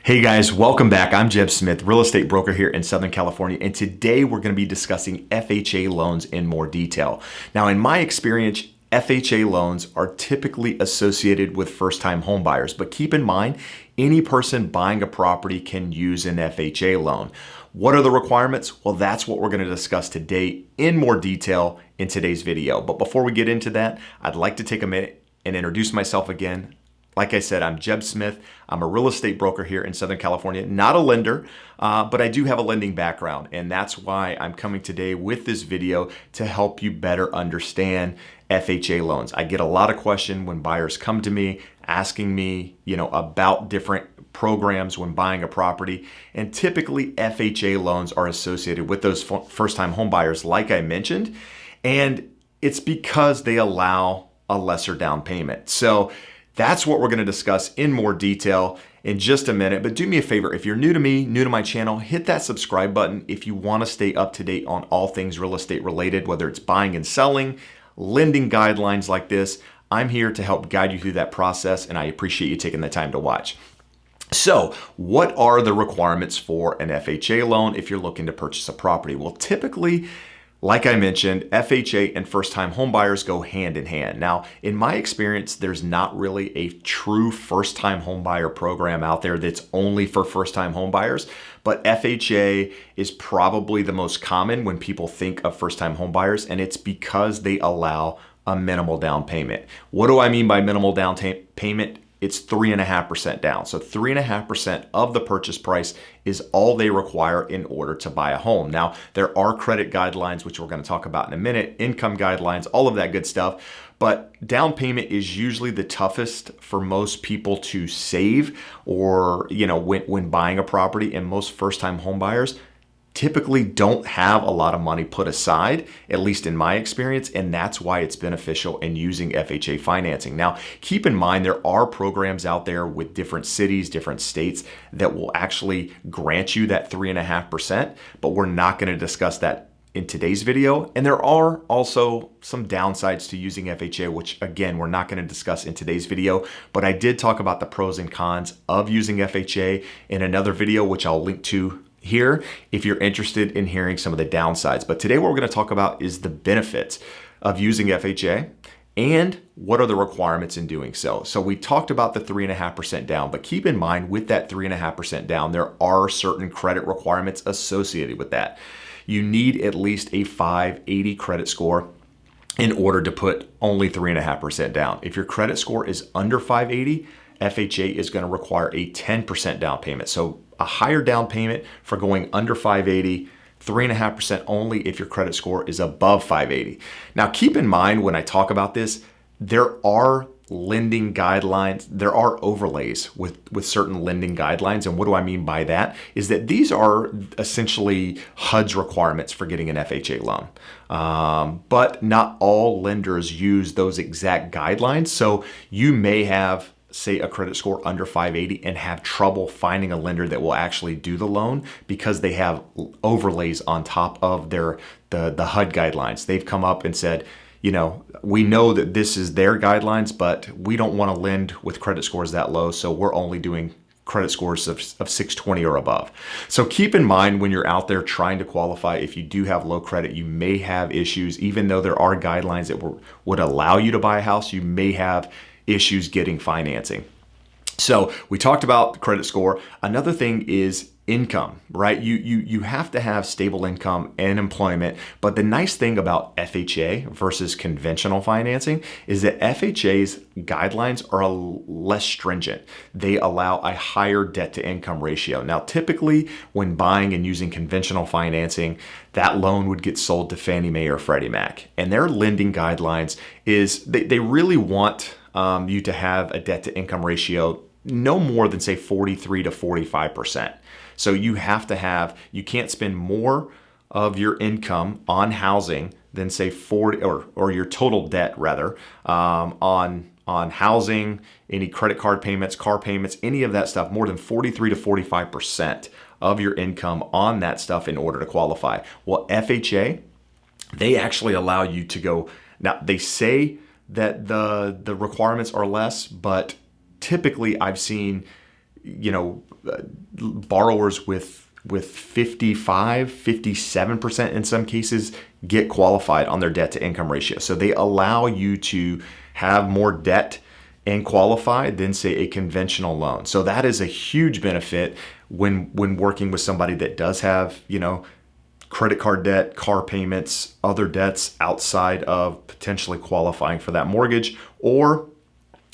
Hey guys, welcome back. I'm Jeb Smith, real estate broker here in Southern California, and today we're going to be discussing FHA loans in more detail. Now, in my experience, FHA loans are typically associated with first-time home buyers, but keep in mind, any person buying a property can use an FHA loan. What are the requirements? Well, that's what we're going to discuss today in more detail in today's video. But before we get into that, I'd like to take a minute and introduce myself again. Like I said, I'm Jeb Smith. I'm a real estate broker here in Southern California, not a lender, but I do have a lending background. And that's why I'm coming today with this video to help you better understand FHA loans. I get a lot of questions when buyers come to me asking me, about different programs when buying a property. And typically FHA loans are associated with those first-time home buyers, like I mentioned. And it's because they allow a lesser down payment. So that's what we're going to discuss in more detail in just a minute. But do me a favor, if you're new to me, new to my channel, hit that subscribe button if you want to stay up to date on all things real estate related, whether it's buying and selling, lending guidelines like this. I'm here to help guide you through that process, and I appreciate you taking the time to watch. So, what are the requirements for an FHA loan if you're looking to purchase a property? Well, typically, like I mentioned, FHA and first-time home buyers go hand in hand. Now, in my experience, there's not really a true first-time home buyer program out there that's only for first-time home buyers, but FHA is probably the most common when people think of first-time home buyers, and it's because they allow a minimal down payment. What do I mean by minimal down payment? It's 3.5% down. So 3.5% of the purchase price is all they require in order to buy a home. Now, there are credit guidelines, which we're going to talk about in a minute, income guidelines, all of that good stuff. But down payment is usually the toughest for most people to save or, when buying a property, and most first-time home buyers typically don't have a lot of money put aside, at least in my experience, and that's why it's beneficial in using FHA financing. Now, keep in mind, there are programs out there with different cities, different states that will actually grant you that 3.5%, but we're not going to discuss that in today's video. And there are also some downsides to using FHA, which again, we're not going to discuss in today's video, but I did talk about the pros and cons of using FHA in another video, which I'll link to here if you're interested in hearing some of the downsides. But today what we're going to talk about is the benefits of using FHA and what are the requirements in doing so. So we talked about the 3.5% down, but keep in mind with that 3.5% down, there are certain credit requirements associated with that. You need at least a 580 credit score in order to put only 3.5% down. If your credit score is under 580, FHA is going to require a 10% down payment. So a higher down payment for going under 580, 3.5% only if your credit score is above 580. Now, keep in mind when I talk about this, there are lending guidelines, there are overlays with certain lending guidelines. And what do I mean by that? Is that these are essentially HUD's requirements for getting an FHA loan. But not all lenders use those exact guidelines. So you may have, say, a credit score under 580 and have trouble finding a lender that will actually do the loan because they have overlays on top of the HUD guidelines. They've come up and said, we know that this is their guidelines, but we don't want to lend with credit scores that low, so we're only doing credit scores of 620 or above. So keep in mind when you're out there trying to qualify, if you do have low credit, you may have issues. Even though there are guidelines that would allow you to buy a house, you may have issues getting financing. So we talked about the credit score. Another thing is income, right? You have to have stable income and employment. But the nice thing about FHA versus conventional financing is that FHA's guidelines are less stringent. They allow a higher debt to income ratio. Now, typically when buying and using conventional financing, that loan would get sold to Fannie Mae or Freddie Mac. And their lending guidelines is they really want you to have a debt to income ratio no more than say 43 to 45%. So you can't spend more of your income on housing than say 40 or your total debt rather on housing, any credit card payments, car payments, any of that stuff, more than 43 to 45% of your income on that stuff in order to qualify. Well, FHA, they actually allow you to go. Now they say that the requirements are less, but typically I've seen borrowers with 55, 57% in some cases get qualified on their debt to income ratio. So they allow you to have more debt and qualify than say a conventional loan. So that is a huge benefit when working with somebody that does have, credit card debt, car payments, other debts outside of potentially qualifying for that mortgage, or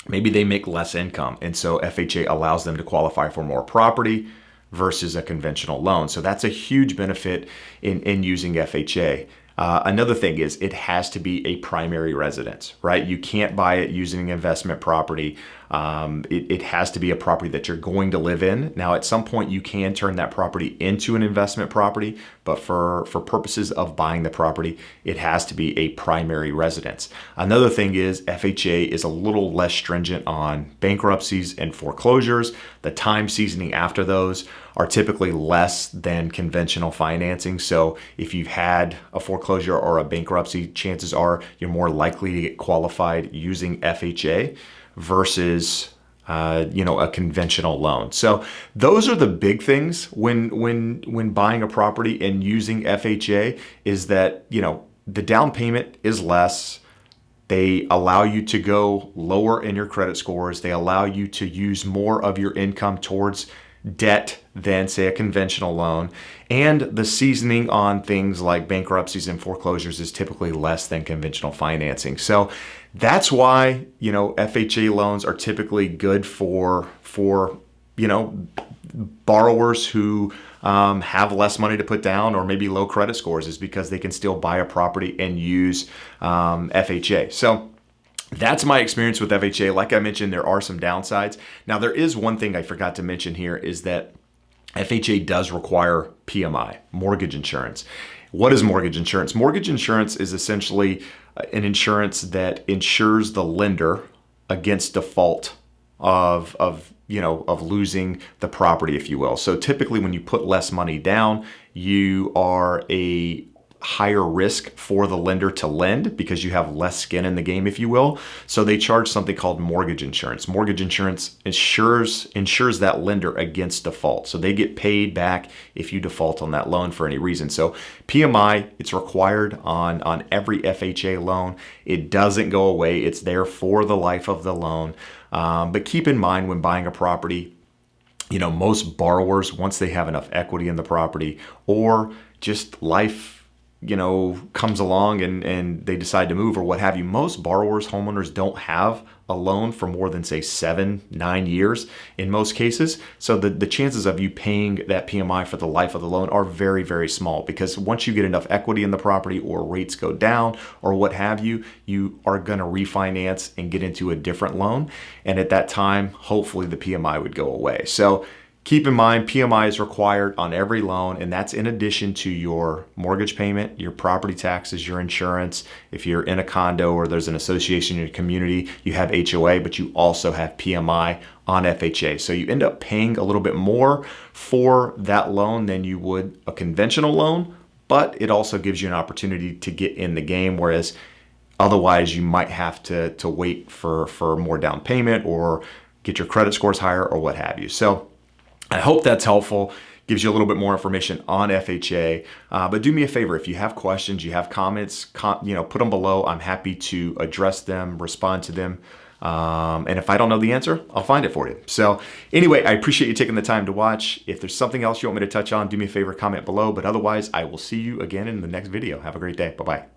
maybe they make less income. And so FHA allows them to qualify for more property versus a conventional loan. So that's a huge benefit in using FHA. Another thing is it has to be a primary residence, right? You can't buy it using investment property. It has to be a property that you're going to live in. Now, at some point, you can turn that property into an investment property, but for purposes of buying the property, it has to be a primary residence. Another thing is FHA is a little less stringent on bankruptcies and foreclosures. The time seasoning after those are typically less than conventional financing. So if you've had a foreclosure or a bankruptcy, chances are you're more likely to get qualified using FHA versus a conventional loan. So those are the big things when buying a property and using FHA, is that the down payment is less. They allow you to go lower in your credit scores. They allow you to use more of your income towards debt than say a conventional loan. And the seasoning on things like bankruptcies and foreclosures is typically less than conventional financing. So that's why, FHA loans are typically good for borrowers who have less money to put down or maybe low credit scores, is because they can still buy a property and use FHA. So that's my experience with FHA. Like I mentioned, there are some downsides. Now, there is one thing I forgot to mention here, is that FHA does require PMI, mortgage insurance. What is mortgage insurance? Mortgage insurance is essentially an insurance that insures the lender against default of losing the property, if you will. So typically when you put less money down, you are a higher risk for the lender to lend because you have less skin in the game, if you will. So they charge something called mortgage insurance. Mortgage insurance insures that lender against default. So they get paid back if you default on that loan for any reason. So PMI, it's required on every FHA loan. It doesn't go away. It's there for the life of the loan. But keep in mind when buying a property, most borrowers, once they have enough equity in the property or just life comes along and they decide to move or what have you, most borrowers, homeowners, don't have a loan for more than say 7-9 years in most cases. So the chances of you paying that PMI for the life of the loan are very, very small, because once you get enough equity in the property or rates go down or what have you, you are going to refinance and get into a different loan. And at that time, hopefully the PMI would go away. So keep in mind, PMI is required on every loan, and that's in addition to your mortgage payment, your property taxes, your insurance. If you're in a condo or there's an association in your community, you have HOA, but you also have PMI on FHA. So you end up paying a little bit more for that loan than you would a conventional loan, but it also gives you an opportunity to get in the game, whereas otherwise you might have to wait for more down payment or get your credit scores higher or what have you. So I hope that's helpful, gives you a little bit more information on FHA. But do me a favor, if you have questions, you have comments, put them below. I'm happy to address them, respond to them. And if I don't know the answer, I'll find it for you. So anyway, I appreciate you taking the time to watch. If there's something else you want me to touch on, do me a favor, comment below. But otherwise, I will see you again in the next video. Have a great day. Bye-bye.